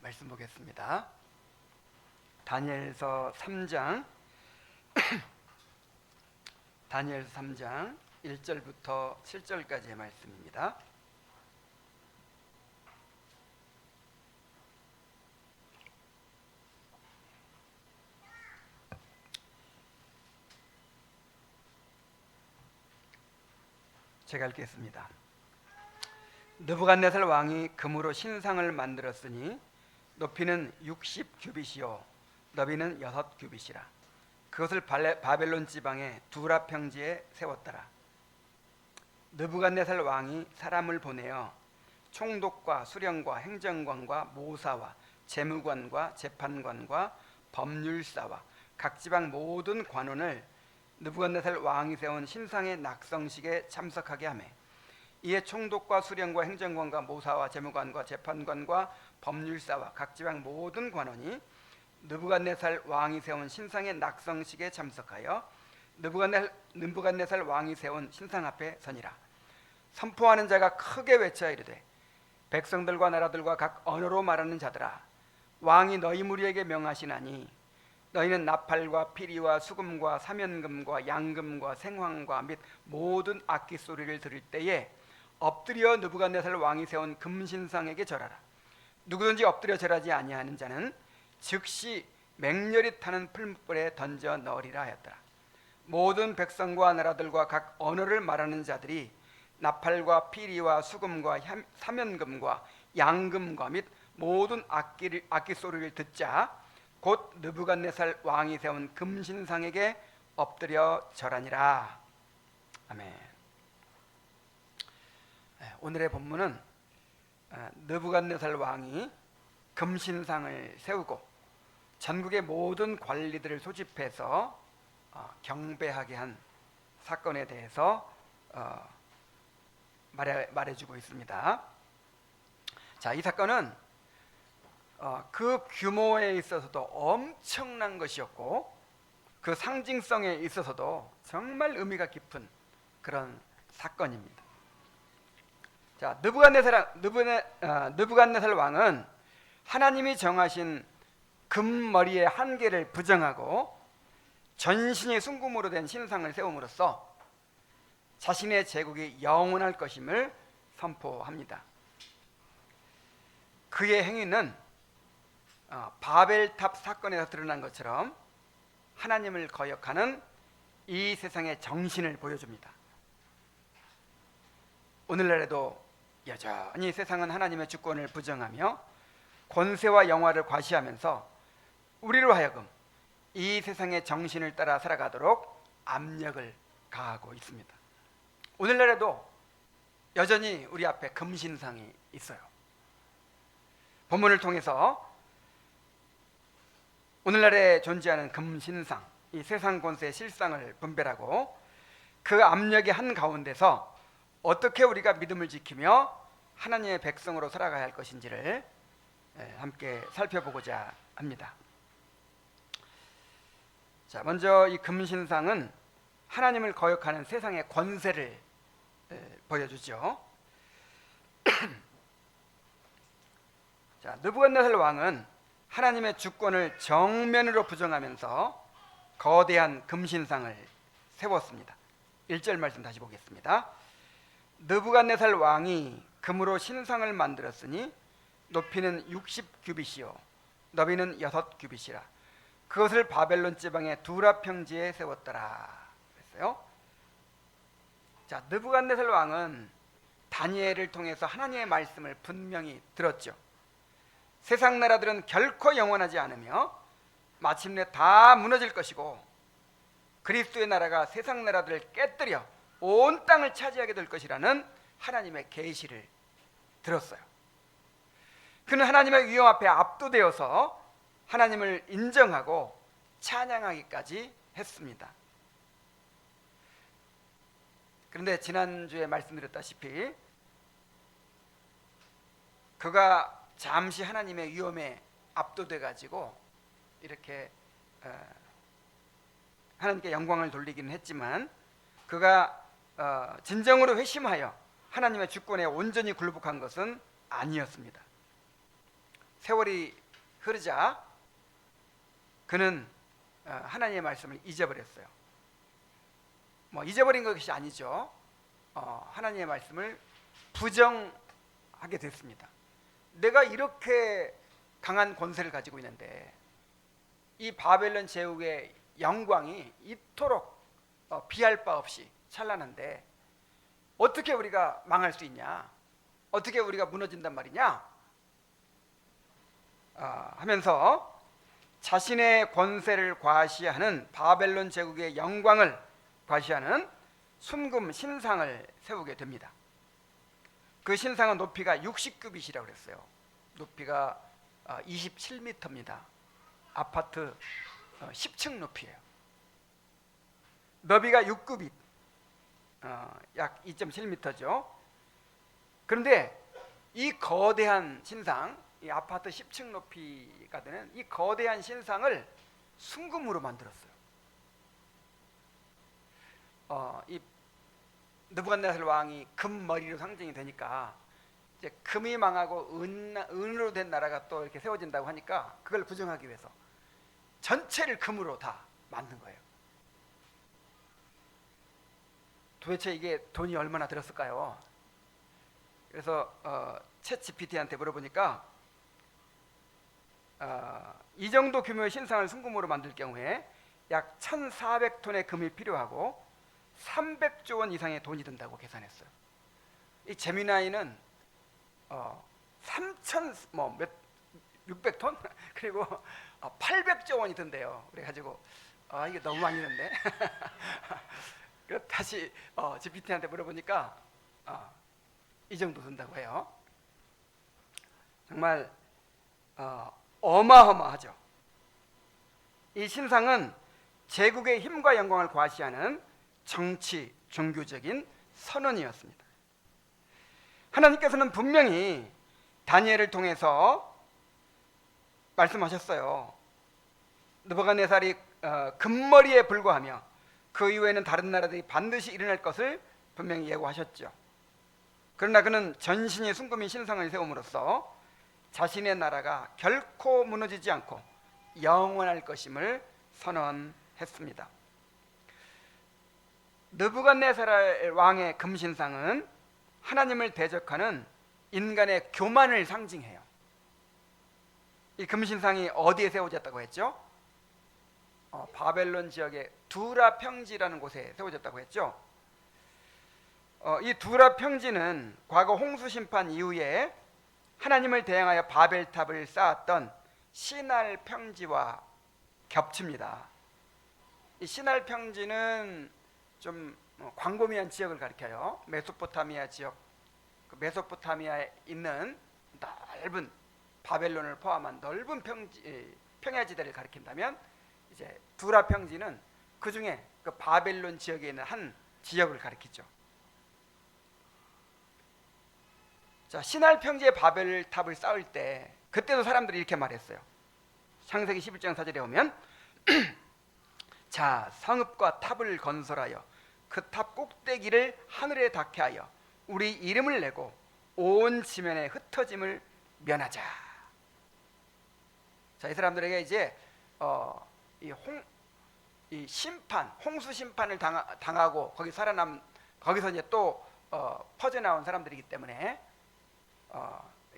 말씀 보겠습니다. 다니엘서 3장 다니엘서 3장 1절부터 7절까지의 말씀입니다. 제가 읽겠습니다. 느부갓네살 왕이 금으로 신상을 만들었으니 높이는 60규빗이요 너비는 6규빗이라. 그것을 바벨론 지방의 두라 평지에 세웠더라. 느부갓네살 왕이 사람을 보내어 총독과 수령과 행정관과 모사와 재무관과 재판관과 법률사와 각 지방 모든 관원을 느부갓네살 왕이 세운 신상의 낙성식에 참석하게 하매, 이에 총독과 수령과 행정관과 모사와 재무관과 재판관과 법률사와 각 지방 모든 관원이 느부갓네살 왕이 세운 신상의 낙성식에 참석하여 느부갓네살 왕이 세운 신상 앞에 서니라. 선포하는 자가 크게 외쳐 이르되, 백성들과 나라들과 각 언어로 말하는 자들아, 왕이 너희 무리에게 명하시나니 너희는 나팔과 피리와 수금과 사면금과 양금과 생황과 및 모든 악기 소리를 들을 때에 엎드려 느부갓네살 왕이 세운 금신상에게 절하라. 누구든지 엎드려 절하지 아니하는 자는 즉시 맹렬히 타는 풀무불에 던져 넣으리라 하였더라. 모든 백성과 나라들과 각 언어를 말하는 자들이 나팔과 피리와 수금과 사면금과 양금과 및 모든 악기 소리를 듣자 곧 느부갓네살 왕이 세운 금신상에게 엎드려 절하니라. 아멘. 오늘의 본문은 느부갓네살 왕이 금신상을 세우고 전국의 모든 관리들을 소집해서 경배하게 한 사건에 대해서 말해주고 있습니다. 자, 이 사건은 그 규모에 있어서도 엄청난 것이었고 그 상징성에 있어서도 정말 의미가 깊은 그런 사건입니다. 자, 느부갓네살 왕은 하나님이 정하신 금머리의 한계를 부정하고 전신이 순금으로 된 신상을 세움으로써 자신의 제국이 영원할 것임을 선포합니다. 그의 행위는 바벨탑 사건에서 드러난 것처럼 하나님을 거역하는 이 세상의 정신을 보여줍니다. 오늘날에도 여전히 세상은 하나님의 주권을 부정하며 권세와 영화를 과시하면서 우리로 하여금 이 세상의 정신을 따라 살아가도록 압력을 가하고 있습니다. 오늘날에도 여전히 우리 앞에 금신상이 있어요. 본문을 통해서 오늘날에 존재하는 금신상, 이 세상 권세의 실상을 분별하고 그 압력의 한가운데서 어떻게 우리가 믿음을 지키며 하나님의 백성으로 살아가야 할 것인지를 함께 살펴보고자 합니다. 자, 먼저 이 금신상은 하나님을 거역하는 세상의 권세를 보여주죠. 자, 느부갓네살 왕은 하나님의 주권을 정면으로 부정하면서 거대한 금신상을 세웠습니다. 1절 말씀 다시 보겠습니다. 느부갓네살 왕이 금으로 신상을 만들었으니 높이는 60규빗이요 너비는 6규빗이라. 그것을 바벨론 지방의 두라 평지에 세웠더라 그랬어요. 자, 느부갓네살 왕은 다니엘을 통해서 하나님의 말씀을 분명히 들었죠. 세상 나라들은 결코 영원하지 않으며 마침내 다 무너질 것이고 그리스도의 나라가 세상 나라들을 깨뜨려 온 땅을 차지하게 될 것이라는 하나님의 계시를 들었어요. 그는 하나님의 위엄 앞에 압도되어서 하나님을 인정하고 찬양하기까지 했습니다. 그런데 지난주에 말씀드렸다시피 그가 잠시 하나님의 위엄에 압도돼 가지고 이렇게 하나님께 영광을 돌리기는 했지만 그가 진정으로 회심하여 하나님의 주권에 온전히 굴복한 것은 아니었습니다. 세월이 흐르자 그는 하나님의 말씀을 잊어버렸어요. 뭐 잊어버린 것이 아니죠. 하나님의 말씀을 부정하게 됐습니다. 내가 이렇게 강한 권세를 가지고 있는데 이 바벨론 제국의 영광이 이토록 비할 바 없이 찬란한데 어떻게 우리가 망할 수 있냐, 어떻게 우리가 무너진단 말이냐 하면서 자신의 권세를 과시하는 바벨론 제국의 영광을 과시하는 순금 신상을 세우게 됩니다. 그 신상은 높이가 60규빗이라고 그랬어요. 높이가 27m입니다. 아파트 10층 높이에요. 너비가 6규빗, 약 2.7m죠. 그런데 이 거대한 신상, 이 아파트 10층 높이가 되는 이 거대한 신상을 순금으로 만들었어요. 이 느부갓네살 왕이 금머리로 상징이 되니까 이제 금이 망하고 은으로 된 나라가 또 이렇게 세워진다고 하니까 그걸 부정하기 위해서 전체를 금으로 다 만든 거예요. 도대체 이게 돈이 얼마나 들었을까요? 그래서 챗 GPT한테 물어보니까 이 정도 규모의 신상을 순금으로 만들 경우에 약 1,400톤의 금이 필요하고 300조 원 이상의 돈이 든다고 계산했어요. 이 제미나이는 600톤 그리고 800조 원이 든대요. 그래가지고 이게 너무 많이 드는데 다시 GPT한테 물어보니까 이 정도 든다고 해요. 정말 어마어마하죠. 이 신상은 제국의 힘과 영광을 과시하는 정치, 종교적인 선언이었습니다. 하나님께서는 분명히 다니엘을 통해서 말씀하셨어요. 느부갓네살이 금머리에 불과하며 그 이후에는 다른 나라들이 반드시 일어날 것을 분명히 예고하셨죠. 그러나 그는 전신이 순금인 신상을 세움으로써 자신의 나라가 결코 무너지지 않고 영원할 것임을 선언했습니다. 느부갓네살 왕의 금신상은 하나님을 대적하는 인간의 교만을 상징해요. 이 금신상이 어디에 세워졌다고 했죠? 바벨론 지역의 두라 평지라는 곳에 세워졌다고 했죠. 이 두라 평지는 과거 홍수 심판 이후에 하나님을 대항하여 바벨탑을 쌓았던 시날 평지와 겹칩니다. 이 시날 평지는 좀 광범위한 지역을 가리켜요. 메소포타미아 지역, 그 메소포타미아에 있는 넓은 바벨론을 포함한 넓은 평야지대를 가리킨다면 이제 두라 평지는 그 중에 그 바벨론 지역에 있는 한 지역을 가리키죠. 자, 시날 평지에 바벨탑을 쌓을 때 그때도 사람들이 이렇게 말했어요. 창세기 11장 4절에 오면 자, 성읍과 탑을 건설하여 그 탑 꼭대기를 하늘에 닿게 하여 우리 이름을 내고 온 지면에 흩어짐을 면하자. 자, 이 사람들에게 이제 이 심판, 홍수 심판을 당하고 거기서 이제 또 퍼져나온 사람들이기 때문에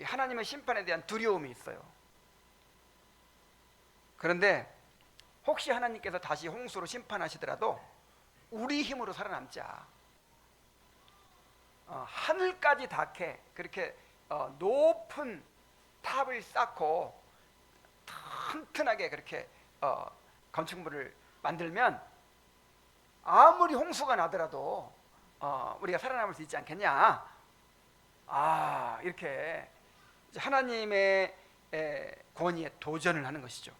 하나님의 심판에 대한 두려움이 있어요. 그런데 혹시 하나님께서 다시 홍수로 심판하시더라도 우리 힘으로 살아남자. 하늘까지 닿게 그렇게 높은 탑을 쌓고 튼튼하게 그렇게 건축물을 만들면 아무리 홍수가 나더라도 우리가 살아남을 수 있지 않겠냐. 이렇게 하나님의 권위에 도전을 하는 것이죠.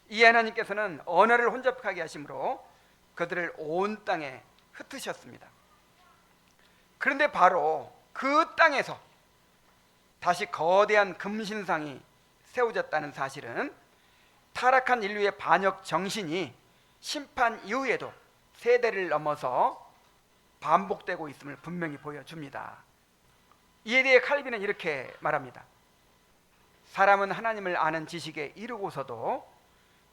이 하나님께서는 언어를 혼잡하게 하심으로 그들을 온 땅에 흩으셨습니다. 그런데 바로 그 땅에서 다시 거대한 금신상이 세워졌다는 사실은 타락한 인류의 반역 정신이 심판 이후에도 세대를 넘어서 반복되고 있음을 분명히 보여줍니다. 이에 대해 칼빈은 이렇게 말합니다. 사람은 하나님을 아는 지식에 이르고서도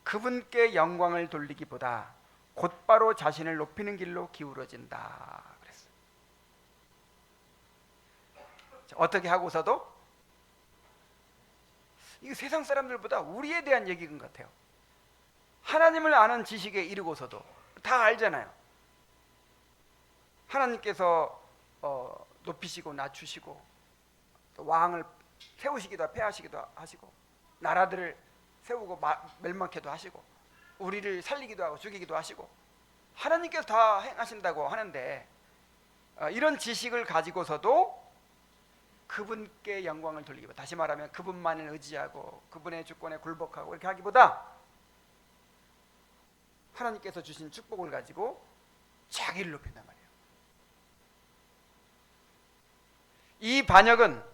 그분께 영광을 돌리기보다 곧바로 자신을 높이는 길로 기울어진다 그랬어요. 어떻게 하고서도? 이게 세상 사람들보다 우리에 대한 얘기인 것 같아요. 하나님을 아는 지식에 이르고서도 다 알잖아요. 하나님께서 높이시고 낮추시고 또 왕을 세우시기도 폐하시기도 하시고 나라들을 세우고 멸망케도 하시고 우리를 살리기도 하고 죽이기도 하시고 하나님께서 다 행하신다고 하는데 이런 지식을 가지고서도 그분께 영광을 돌리기보다, 다시 말하면 그분만을 의지하고 그분의 주권에 굴복하고 이렇게 하기보다 하나님께서 주신 축복을 가지고 자기를 높인단 말이에요. 이 반역은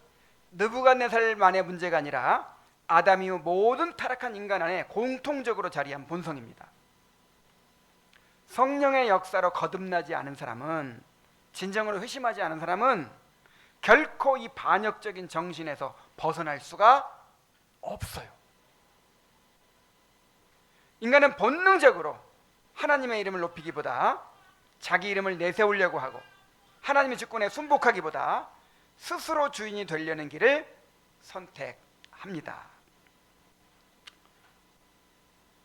느부갓네살만의 문제가 아니라 아담 이후 모든 타락한 인간 안에 공통적으로 자리한 본성입니다. 성령의 역사로 거듭나지 않은 사람은, 진정으로 회심하지 않은 사람은 결코 이 반역적인 정신에서 벗어날 수가 없어요. 인간은 본능적으로 하나님의 이름을 높이기보다 자기 이름을 내세우려고 하고 하나님의 주권에 순복하기보다 스스로 주인이 되려는 길을 선택합니다.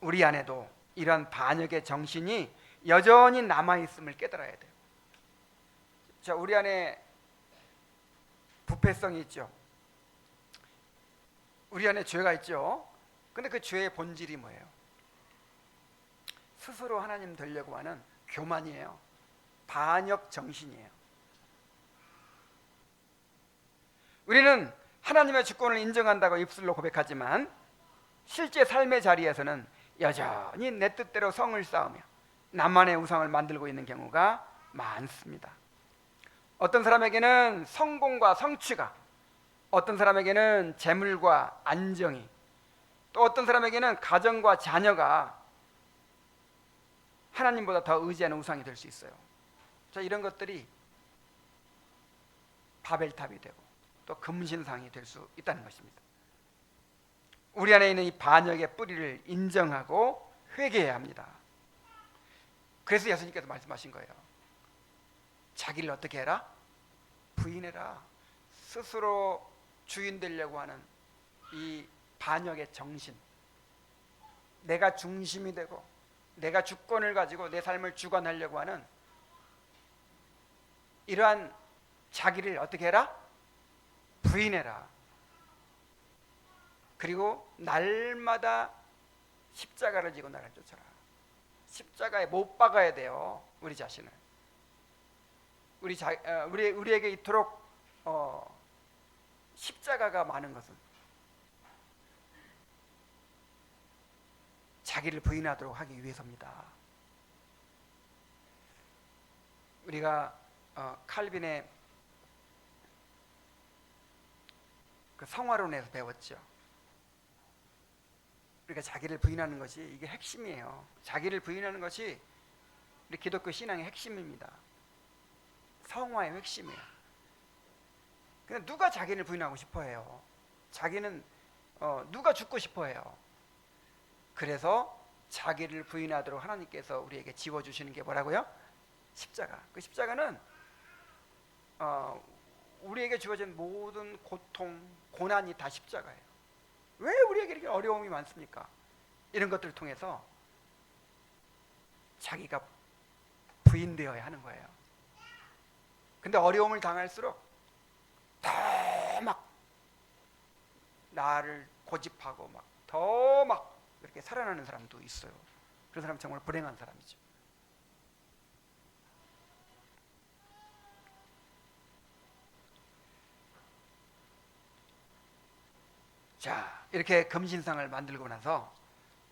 우리 안에도 이런 반역의 정신이 여전히 남아있음을 깨달아야 돼요. 자, 우리 안에 부패성이 있죠. 우리 안에 죄가 있죠. 근데 그 죄의 본질이 뭐예요? 스스로 하나님 되려고 하는 교만이에요. 반역 정신이에요. 우리는 하나님의 주권을 인정한다고 입술로 고백하지만 실제 삶의 자리에서는 여전히 내 뜻대로 성을 쌓으며 나만의 우상을 만들고 있는 경우가 많습니다. 어떤 사람에게는 성공과 성취가, 어떤 사람에게는 재물과 안정이, 또 어떤 사람에게는 가정과 자녀가 하나님보다 더 의지하는 우상이 될 수 있어요. 자, 이런 것들이 바벨탑이 되고 또 금신상이 될 수 있다는 것입니다. 우리 안에 있는 이 반역의 뿌리를 인정하고 회개해야 합니다. 그래서 예수님께서 말씀하신 거예요. 자기를 어떻게 해라? 부인해라. 스스로 주인 되려고 하는 이 반역의 정신, 내가 중심이 되고 내가 주권을 가지고 내 삶을 주관하려고 하는 이러한 자기를 어떻게 해라? 부인해라. 그리고 날마다 십자가를 지고 나를 쫓아라. 십자가에 못 박아야 돼요. 우리 자신을. 우리에게 이토록 십자가가 많은 것은 자기를 부인하도록 하기 위해서입니다. 우리가 칼빈의 그 성화론에서 배웠죠. 우리가 자기를 부인하는 것이 이게 핵심이에요. 자기를 부인하는 것이 우리 기독교 신앙의 핵심입니다. 성화의 핵심이에요. 근데 누가 자기를 부인하고 싶어해요? 자기는 누가 죽고 싶어해요? 그래서 자기를 부인하도록 하나님께서 우리에게 지워주시는 게 뭐라고요? 십자가. 그 십자가는 우리에게 주어진 모든 고통, 고난이 다 십자가예요. 왜 우리에게 이렇게 어려움이 많습니까? 이런 것들을 통해서 자기가 부인되어야 하는 거예요. 근데 어려움을 당할수록 더 막 나를 고집하고 막 더 막 이렇게 살아나는 사람도 있어요. 그런 사람 정말 불행한 사람이죠. 자, 이렇게 금신상을 만들고 나서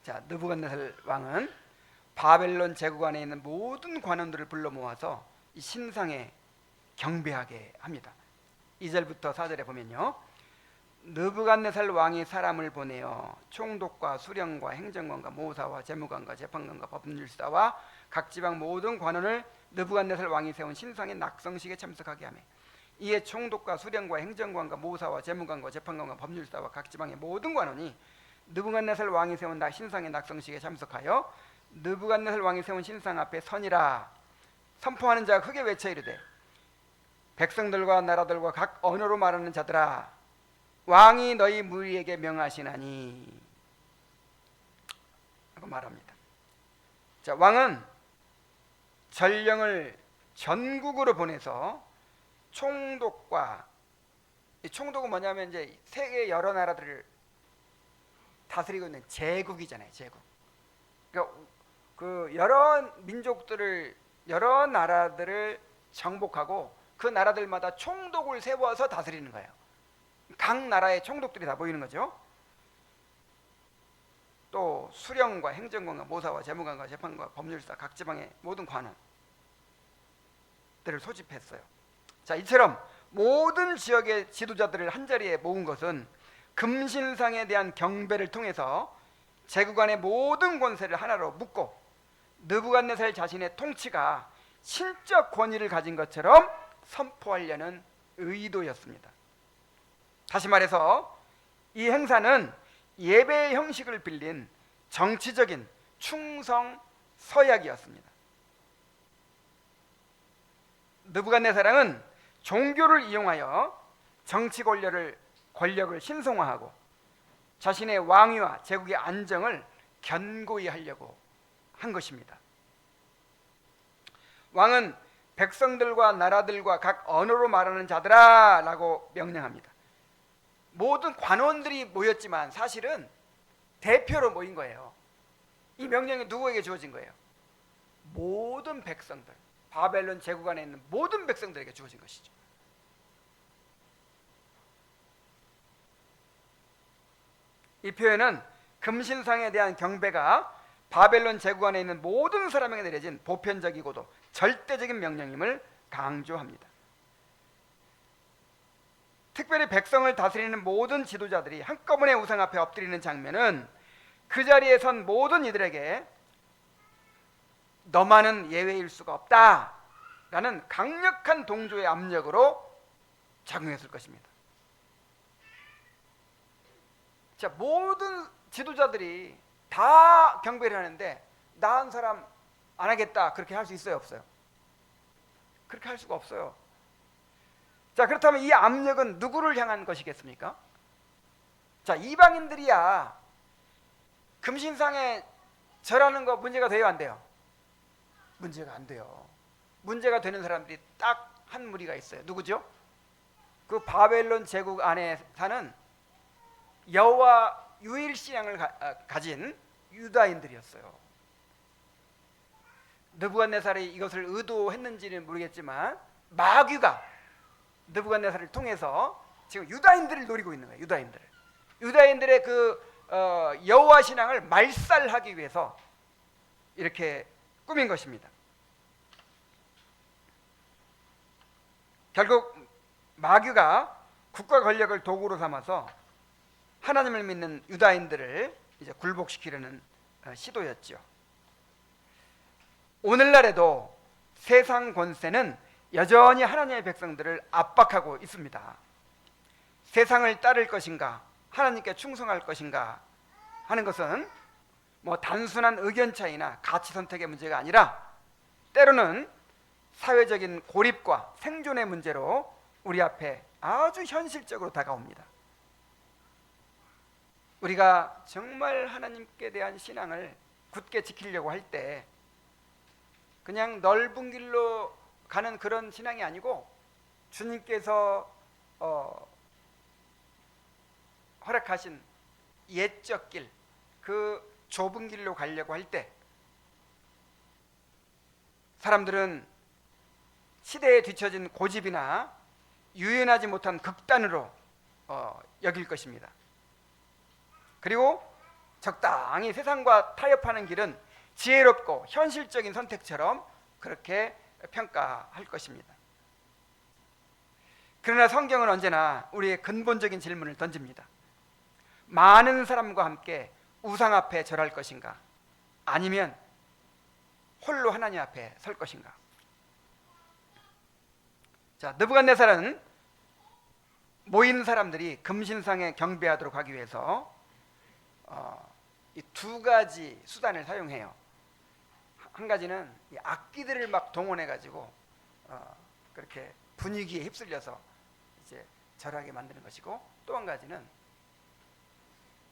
자, 느부갓네살 왕은 바벨론 제국 안에 있는 모든 관원들을 불러 모아서 이 신상에 경배하게 합니다. 2절부터 4절에 보면요, 느부갓네살 왕이 사람을 보내어 총독과 수령과 행정관과 모사와 재무관과 재판관과 법률사와 각 지방 모든 관원을 느부갓네살 왕이 세운 신상의 낙성식에 참석하게 하며 이에 총독과 수령과 행정관과 모사와 재무관과 재판관과 법률사와 각 지방의 모든 관원이 느부갓네살 왕이 세운 신상의 낙성식에 참석하여 느부갓네살 왕이 세운 신상 앞에 서니라. 선포하는 자가 크게 외쳐 이르되 백성들과 나라들과 각 언어로 말하는 자들아, 왕이 너희 무리에게 명하시나니 하고 말합니다. 자, 왕은 전령을 전국으로 보내서 총독과, 이 총독은 뭐냐면 이제 세계 여러 나라들을 다스리고 있는 제국이잖아요. 제국. 그러니까 그 여러 민족들을, 여러 나라들을 정복하고 그 나라들마다 총독을 세워서 다스리는 거예요. 각 나라의 총독들이 다 보이는 거죠. 또 수령과 행정관과 모사와 재무관과 재판관과 법률사 각 지방의 모든 관원들을 소집했어요. 자, 이처럼 모든 지역의 지도자들을 한자리에 모은 것은 금신상에 대한 경배를 통해서 제국 안의 모든 권세를 하나로 묶고 느부갓네살 자신의 통치가 신적 권위를 가진 것처럼 선포하려는 의도였습니다. 다시 말해서 이 행사는 예배의 형식을 빌린 정치적인 충성 서약이었습니다. 느부갓네살은 종교를 이용하여 정치 권력을 신성화하고 자신의 왕위와 제국의 안정을 견고히 하려고 한 것입니다. 왕은 백성들과 나라들과 각 언어로 말하는 자들아 라고 명령합니다. 모든 관원들이 모였지만 사실은 대표로 모인 거예요. 이 명령이 누구에게 주어진 거예요? 모든 백성들, 바벨론 제국 안에 있는 모든 백성들에게 주어진 것이죠. 이 표현은 금신상에 대한 경배가 바벨론 제국 안에 있는 모든 사람에게 내려진 보편적이고도 절대적인 명령임을 강조합니다. 특별히 백성을 다스리는 모든 지도자들이 한꺼번에 우상 앞에 엎드리는 장면은 그 자리에 선 모든 이들에게 너만은 예외일 수가 없다라는 강력한 동조의 압력으로 작용했을 것입니다. 자, 모든 지도자들이 다 경배를 하는데 나 한 사람 안 하겠다, 그렇게 할 수 있어요, 없어요? 그렇게 할 수가 없어요. 자, 그렇다면 이 압력은 누구를 향한 것이겠습니까? 자, 이방인들이야 금신상에 절하는 거 문제가 돼요, 안 돼요? 문제가 안 돼요. 문제가 되는 사람들이 딱 한 무리가 있어요. 누구죠? 그 바벨론 제국 안에 사는 여호와 유일 신앙을 가진 유다인들이었어요. 느부갓네살이 이것을 의도했는지는 모르겠지만 마귀가 느부갓네살을 통해서 지금 유다인들을 노리고 있는 거예요. 유다인들의 그 여호와 신앙을 말살하기 위해서 이렇게 꾸민 것입니다. 결국 마귀가 국가 권력을 도구로 삼아서 하나님을 믿는 유다인들을 이제 굴복시키려는 시도였죠. 오늘날에도 세상 권세는 여전히 하나님의 백성들을 압박하고 있습니다. 세상을 따를 것인가, 하나님께 충성할 것인가 하는 것은 뭐 단순한 의견 차이나 가치 선택의 문제가 아니라 때로는 사회적인 고립과 생존의 문제로 우리 앞에 아주 현실적으로 다가옵니다. 우리가 정말 하나님께 대한 신앙을 굳게 지키려고 할 때 그냥 넓은 길로 가는 그런 신앙이 아니고 주님께서 허락하신 옛적 길, 그 좁은 길로 가려고 할 때 사람들은 시대에 뒤처진 고집이나 유연하지 못한 극단으로 여길 것입니다. 그리고 적당히 세상과 타협하는 길은 지혜롭고 현실적인 선택처럼 그렇게 평가할 것입니다. 그러나 성경은 언제나 우리의 근본적인 질문을 던집니다. 많은 사람과 함께 우상 앞에 절할 것인가, 아니면 홀로 하나님 앞에 설 것인가? 자, 느부갓네살은 모인 사람들이 금신상에 경배하도록 하기 위해서 이 두 가지 수단을 사용해요. 한 가지는 이 악기들을 막 동원해 가지고 그렇게 분위기에 휩쓸려서 이제 절하게 만드는 것이고, 또 한 가지는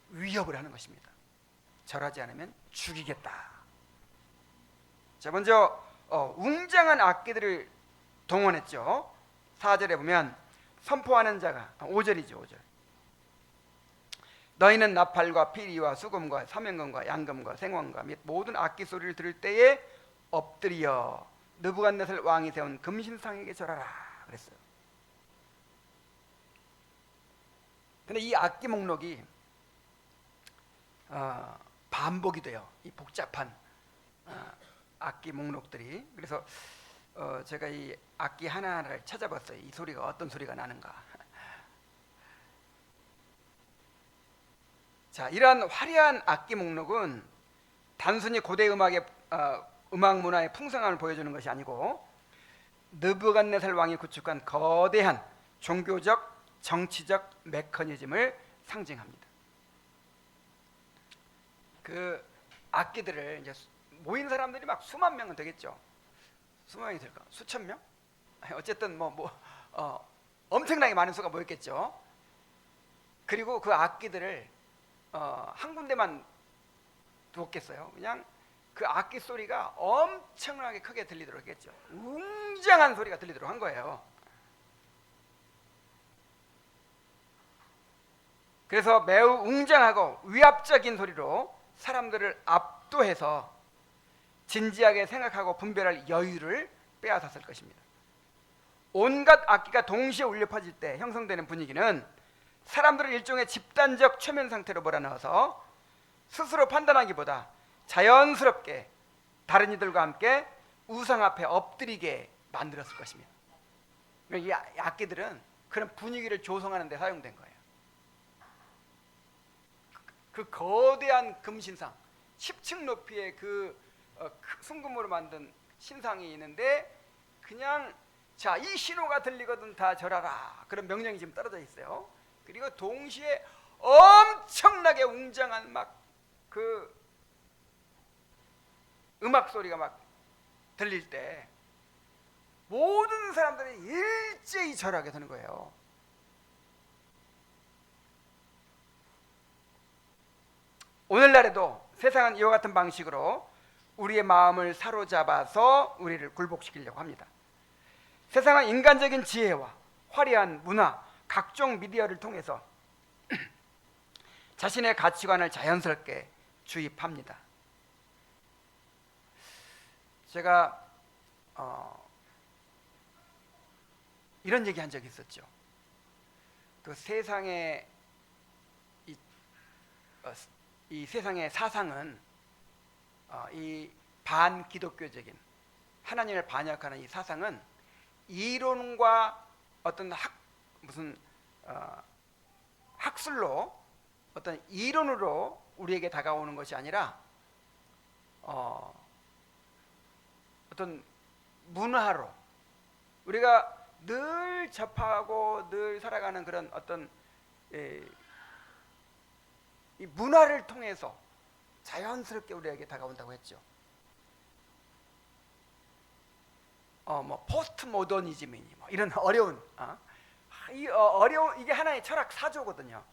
위협을 하는 것입니다. 절하지 않으면 죽이겠다. 자, 먼저 웅장한 악기들을 동원했죠. 4절에 보면 선포하는 자가 5절이죠. 5절. 너희는 나팔과 피리와 수금과 사면금과 양금과 생황과 및 모든 악기 소리를 들을 때에 엎드려 느부갓네살 왕이 세운 금신상에게 절하라 그랬어요. 근데 이 악기 목록이 반복이 돼요. 이 복잡한 악기 목록들이. 그래서 제가 이 악기 하나하나를 찾아봤어요. 이 소리가 어떤 소리가 나는가. 자, 이러한 화려한 악기 목록은 단순히 고대 음악의 음악 문화의 풍성함을 보여주는 것이 아니고 느부갓네살 왕이 구축한 거대한 종교적, 정치적 메커니즘을 상징합니다. 그 악기들을 이제 모인 사람들이 막 수만 명은 되겠죠. 수만 명이 될까? 수천 명? 어쨌든 엄청나게 많은 수가 모였겠죠. 그리고 그 악기들을 한 군데만 두었겠어요. 그냥 그 악기 소리가 엄청나게 크게 들리도록 했겠죠. 웅장한 소리가 들리도록 한 거예요. 그래서 매우 웅장하고 위압적인 소리로 사람들을 압도해서 진지하게 생각하고 분별할 여유를 빼앗았을 것입니다. 온갖 악기가 동시에 울려 퍼질 때 형성되는 분위기는 사람들을 일종의 집단적 최면 상태로 몰아넣어서 스스로 판단하기보다 자연스럽게 다른 이들과 함께 우상 앞에 엎드리게 만들었을 것입니다. 이 악기들은 그런 분위기를 조성하는 데 사용된 거예요. 그 거대한 금신상, 10층 높이의 그 순금으로 만든 신상이 있는데, 그냥 자, 이 신호가 들리거든 다 절하라, 그런 명령이 지금 떨어져 있어요. 그리고 동시에 엄청나게 웅장한 막 그 음악 소리가 막 들릴 때 모든 사람들이 일제히 절하게 되는 거예요. 오늘날에도 세상은 이와 같은 방식으로 우리의 마음을 사로잡아서 우리를 굴복시키려고 합니다. 세상은 인간적인 지혜와 화려한 문화, 각종 미디어를 통해서 자신의 가치관을 자연스럽게 주입합니다. 제가 이런 얘기 한 적이 있었죠. 그 세상의 이 세상의 사상은 이 반기독교적인 하나님을 반역하는 이 사상은 이론과 어떤 학술로 어떤 이론으로 우리에게 다가오는 것이 아니라 어떤 문화로 우리가 늘 접하고 늘 살아가는 그런 어떤 이 문화를 통해서 자연스럽게 우리에게 다가온다고 했죠. 포스트 모더니즘이니 이런 어려운 이게 하나의 철학 사조거든요.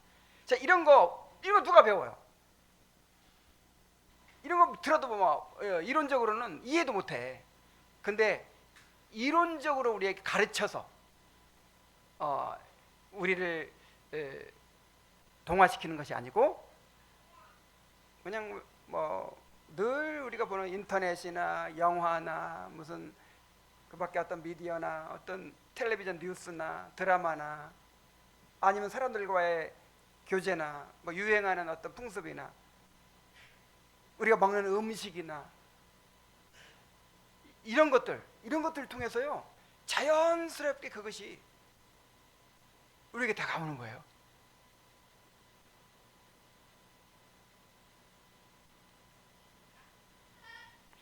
자, 이런 거 누가 배워요? 이런 거 들어도 이론적으로는 이해도 못해. 근데 이론적으로 우리에게 가르쳐서 우리를 동화시키는 것이 아니고, 그냥 늘 우리가 보는 인터넷이나 영화나 무슨 그밖에 어떤 미디어나 어떤 텔레비전 뉴스나 드라마나 아니면 사람들과의 교제나 유행하는 어떤 풍습이나 우리가 먹는 음식이나 이런 것들을 통해서요 자연스럽게 그것이 우리에게 다가오는 거예요.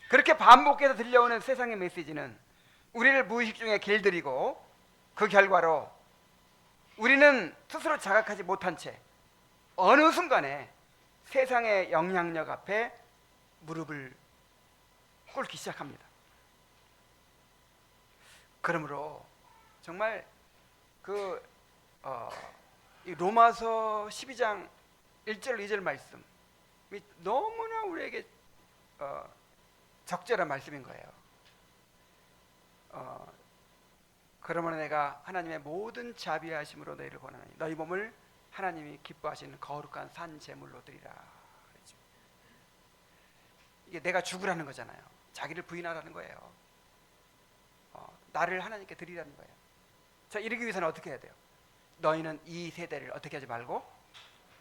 그렇게 반복해서 들려오는 세상의 메시지는 우리를 무의식 중에 길들이고 그 결과로 우리는 스스로 자각하지 못한 채 어느 순간에 세상의 영향력 앞에 무릎을 꿇기 시작합니다. 그러므로 정말 이 로마서 12장 1절 2절 말씀이 너무나 우리에게 적절한 말씀인 거예요. 그러므로 내가 하나님의 모든 자비하심으로 너희를 권하노니 너희 몸을 하나님이 기뻐하시는 거룩한 산 제물로 드리라. 그렇죠. 이게 내가 죽으라는 거잖아요. 자기를 부인하라는 거예요. 나를 하나님께 드리라는 거예요. 자, 이러기 위해서는 어떻게 해야 돼요? 너희는 이 세대를 어떻게 하지 말고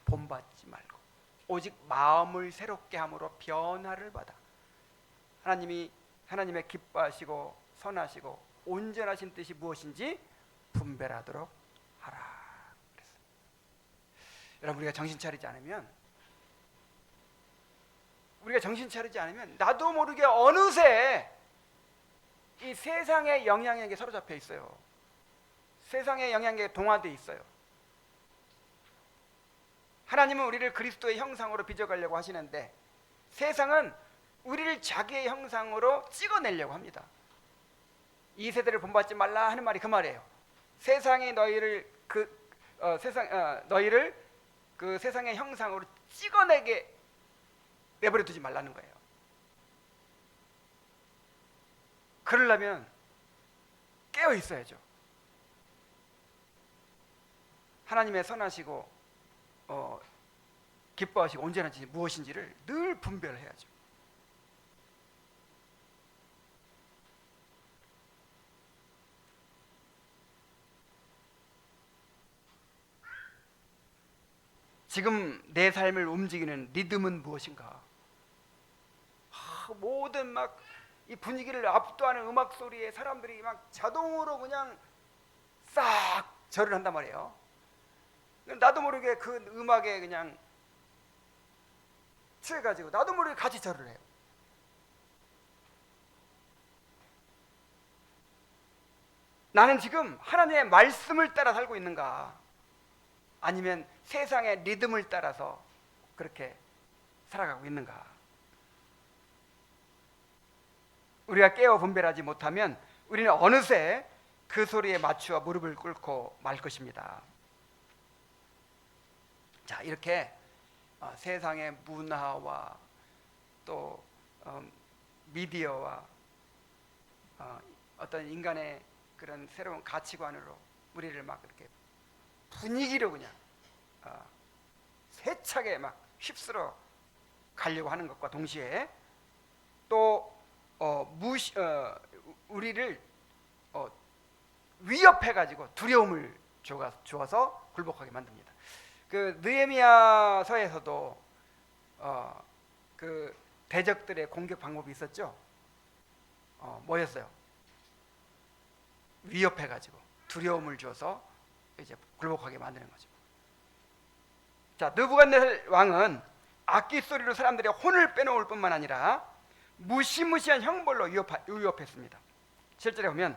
본받지 말고 오직 마음을 새롭게 함으로 변화를 받아 하나님의 기뻐하시고 선하시고 온전하신 뜻이 무엇인지 분별하도록 하라. 그랬어요. 여러분, 우리가 정신 차리지 않으면 나도 모르게 어느새 이 세상의 영향력에 사로잡혀 있어요. 세상의 영향력에 동화되어 있어요. 하나님은 우리를 그리스도의 형상으로 빚어가려고 하시는데 세상은 우리를 자기의 형상으로 찍어내려고 합니다. 이 세대를 본받지 말라 하는 말이 그 말이에요. 세상이 너희를 너희를 그 세상의 형상으로 찍어내게 내버려 두지 말라는 거예요. 그러려면 깨어 있어야죠. 하나님의 선하시고 기뻐하시고 온전한 뜻이 무엇인지를 늘 분별해야죠. 지금 내 삶을 움직이는 리듬은 무엇인가? 모든 막 이 분위기를 압도하는 음악 소리에 사람들이 막 자동으로 그냥 싹 절을 한단 말이에요. 나도 모르게 그 음악에 그냥 취해가지고 나도 모르게 같이 절을 해요. 나는 지금 하나님의 말씀을 따라 살고 있는가? 아니면 세상의 리듬을 따라서 그렇게 살아가고 있는가? 우리가 깨어 분별하지 못하면 우리는 어느새 그 소리에 맞추어 무릎을 꿇고 말 것입니다. 자, 이렇게 세상의 문화와 또 미디어와 어떤 인간의 그런 새로운 가치관으로 우리를 막 이렇게 분위기로 그냥 세차게 막 휩쓸어 가려고 하는 것과 동시에 또 우리를 위협해가지고 두려움을 주어서 굴복하게 만듭니다. 그 느헤미야서에서도 그 대적들의 공격 방법이 있었죠. 뭐였어요? 위협해가지고 두려움을 줘서 이제 굴복하게 만드는 거죠. 자, 느부갓네살 왕은 악기 소리로 사람들의 혼을 빼놓을 뿐만 아니라 무시무시한 형벌로 위협했습니다. 실제로 보면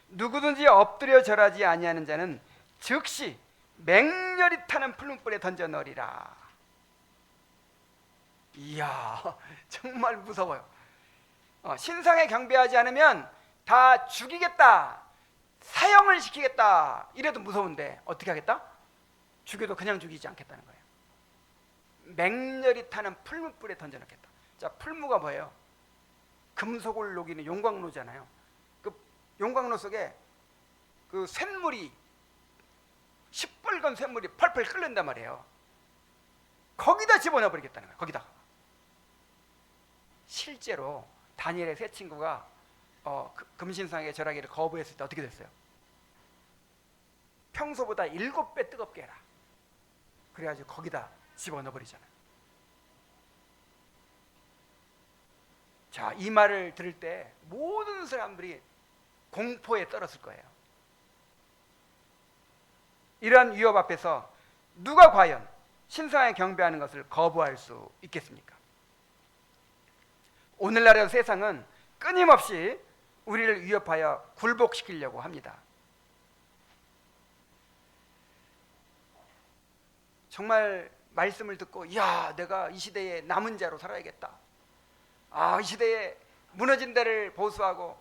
누구든지 엎드려 절하지 아니하는 자는 즉시 맹렬히 타는 풀무불에 던져 넣으리라. 이야, 정말 무서워요. 신상에 경배하지 않으면 다 죽이겠다, 사형을 시키겠다 이래도 무서운데 어떻게 하겠다? 죽여도 그냥 죽이지 않겠다는 거예요. 맹렬히 타는 풀무불에 던져 넣겠다. 자, 풀무가 뭐예요? 금속을 녹이는 용광로잖아요. 그 용광로 속에 그 쇳물이 시뻘건 쇳물이 펄펄 끓는단 말이에요. 거기다 집어넣어 버리겠다는 거예요. 거기다가. 실제로 다니엘의 세 친구가 금신상에 절하기를 거부했을 때 어떻게 됐어요? 평소보다 7배 뜨겁게 해라. 그래가지고 거기다 집어넣어 버리잖아요. 자, 이 말을 들을 때 모든 사람들이 공포에 떨었을 거예요. 이러한 위협 앞에서 누가 과연 신상에 경배하는 것을 거부할 수 있겠습니까? 오늘날의 세상은 끊임없이 우리를 위협하여 굴복시키려고 합니다. 정말 말씀을 듣고 야, 내가 이 시대에 남은 자로 살아야겠다. 이 시대에 무너진 데를 보수하고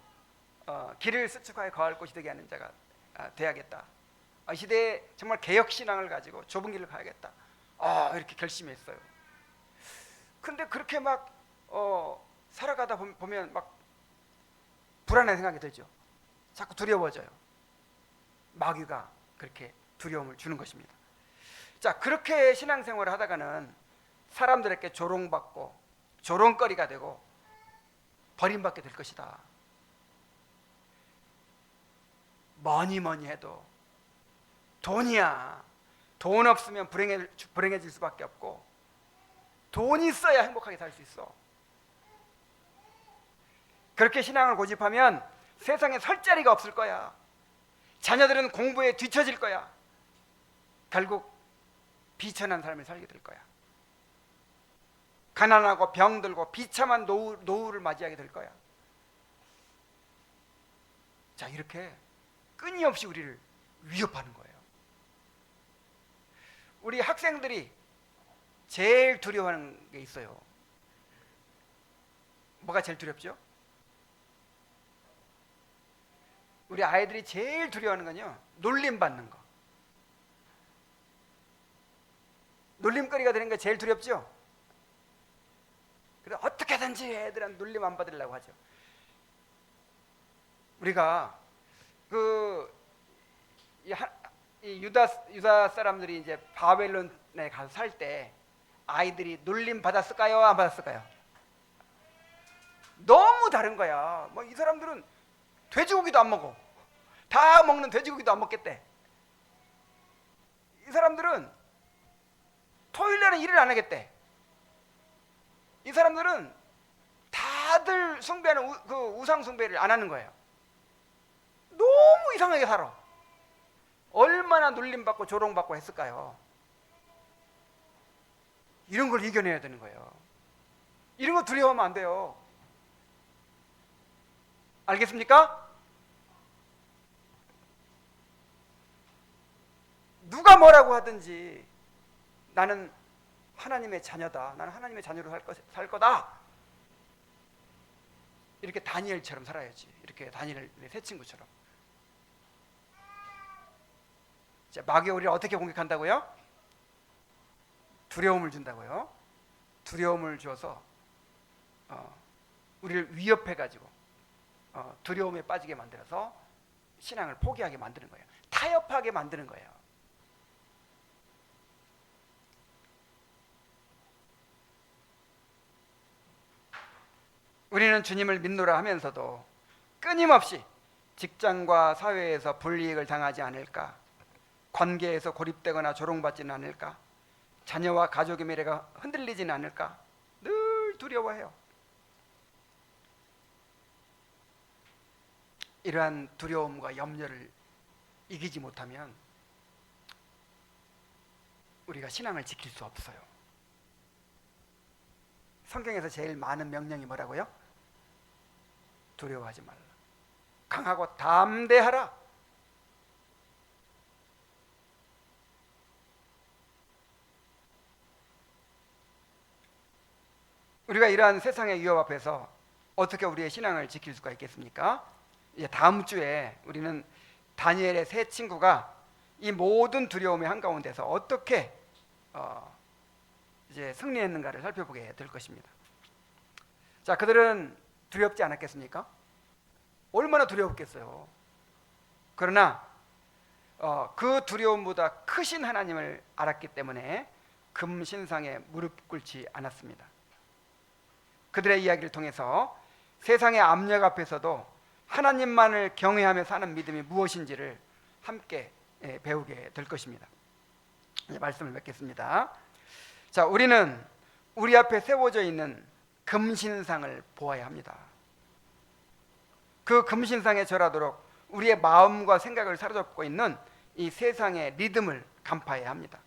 길을 수축하여 거할 곳이 되게 하는 자가 돼야겠다. 이 시대에 정말 개혁신앙을 가지고 좁은 길을 가야겠다. 이렇게 결심했어요. 근데 그렇게 막 살아가다 보면 막 불안한 생각이 들죠. 자꾸 두려워져요. 마귀가 그렇게 두려움을 주는 것입니다. 자, 그렇게 신앙생활을 하다가는 사람들에게 조롱받고 조롱거리가 되고 버림받게 될 것이다. 뭐니 해도 돈이야. 돈 없으면 불행해질 수밖에 없고, 돈이 있어야 행복하게 살 수 있어. 그렇게 신앙을 고집하면 세상에 설 자리가 없을 거야. 자녀들은 공부에 뒤처질 거야. 결국 비천한 삶을 살게 될 거야. 가난하고 병들고 비참한 노후를 맞이하게 될 거야. 자, 이렇게 끊임없이 우리를 위협하는 거예요. 우리 학생들이 제일 두려워하는 게 있어요. 뭐가 제일 두렵죠? 우리 아이들이 제일 두려워하는 건요, 놀림받는 거. 놀림거리가 되는 게 제일 두렵죠? 그래서 어떻게든지 애들한테 놀림 안 받으려고 하죠. 우리가 이 유다 사람들이 이제 바벨론에 가서 살 때 아이들이 놀림 받았을까요? 안 받았을까요? 너무 다른 거야. 뭐 이 사람들은 돼지고기도 안 먹어. 다 먹는 돼지고기도 안 먹겠대. 이 사람들은 토요일에는 일을 안 하겠대. 이 사람들은 다들 숭배하는 그 우상 숭배를 안 하는 거예요. 너무 이상하게 살아. 얼마나 놀림받고 조롱받고 했을까요? 이런 걸 이겨내야 되는 거예요. 이런 거 두려워하면 안 돼요. 알겠습니까? 누가 뭐라고 하든지 나는 하나님의 자녀다. 나는 하나님의 자녀로 살 거다. 이렇게 다니엘처럼 살아야지. 이렇게 다니엘의 새 친구처럼. 자, 마귀가 우리를 어떻게 공격한다고요? 두려움을 준다고요. 두려움을 줘서 우리를 위협해가지고 두려움에 빠지게 만들어서 신앙을 포기하게 만드는 거예요. 타협하게 만드는 거예요. 우리는 주님을 믿노라 하면서도 끊임없이 직장과 사회에서 불이익을 당하지 않을까, 관계에서 고립되거나 조롱받지는 않을까, 자녀와 가족의 미래가 흔들리지는 않을까 늘 두려워해요. 이러한 두려움과 염려를 이기지 못하면 우리가 신앙을 지킬 수 없어요. 성경에서 제일 많은 명령이 뭐라고요? 두려워하지 말라. 강하고 담대하라. 우리가 이러한 세상의 위협 앞에서 어떻게 우리의 신앙을 지킬 수가 있겠습니까? 이제 다음 주에 우리는 다니엘의 세 친구가 이 모든 두려움의 한가운데서 어떻게 이제 승리했는가를 살펴보게 될 것입니다. 자, 그들은 두렵지 않았겠습니까? 얼마나 두려웠겠어요. 그러나 그 두려움보다 크신 하나님을 알았기 때문에 금신상에 무릎 꿇지 않았습니다. 그들의 이야기를 통해서 세상의 압력 앞에서도 하나님만을 경외하며 사는 믿음이 무엇인지를 함께 배우게 될 것입니다. 말씀을 맺겠습니다. 자, 우리는 우리 앞에 세워져 있는 금신상을 보아야 합니다. 그 금신상에 절하도록 우리의 마음과 생각을 사로잡고 있는 이 세상의 리듬을 간파해야 합니다.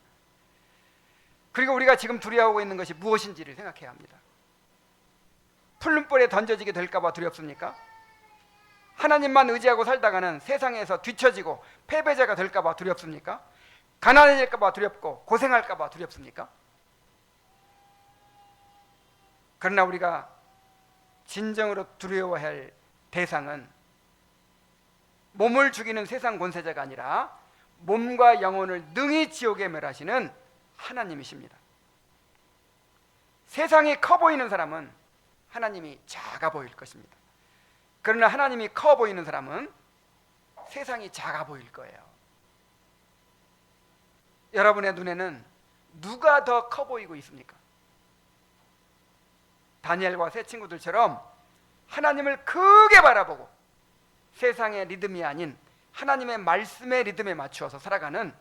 그리고 우리가 지금 두려워하고 있는 것이 무엇인지를 생각해야 합니다. 풀문불에 던져지게 될까봐 두렵습니까? 하나님만 의지하고 살다가는 세상에서 뒤처지고 패배자가 될까봐 두렵습니까? 가난해질까 봐 두렵고 고생할까 봐 두렵습니까? 그러나 우리가 진정으로 두려워해야 할 대상은 몸을 죽이는 세상 권세자가 아니라 몸과 영혼을 능히 지옥에 멸하시는 하나님이십니다. 세상이 커 보이는 사람은 하나님이 작아 보일 것입니다. 그러나 하나님이 커 보이는 사람은 세상이 작아 보일 거예요. 여러분의 눈에는 누가 더 커 보이고 있습니까? 다니엘과 세 친구들처럼 하나님을 크게 바라보고 세상의 리듬이 아닌 하나님의 말씀의 리듬에 맞추어서 살아가는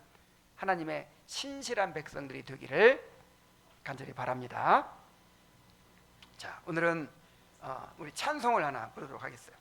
하나님의 신실한 백성들이 되기를 간절히 바랍니다. 자, 오늘은 우리 찬송을 하나 부르도록 하겠어요.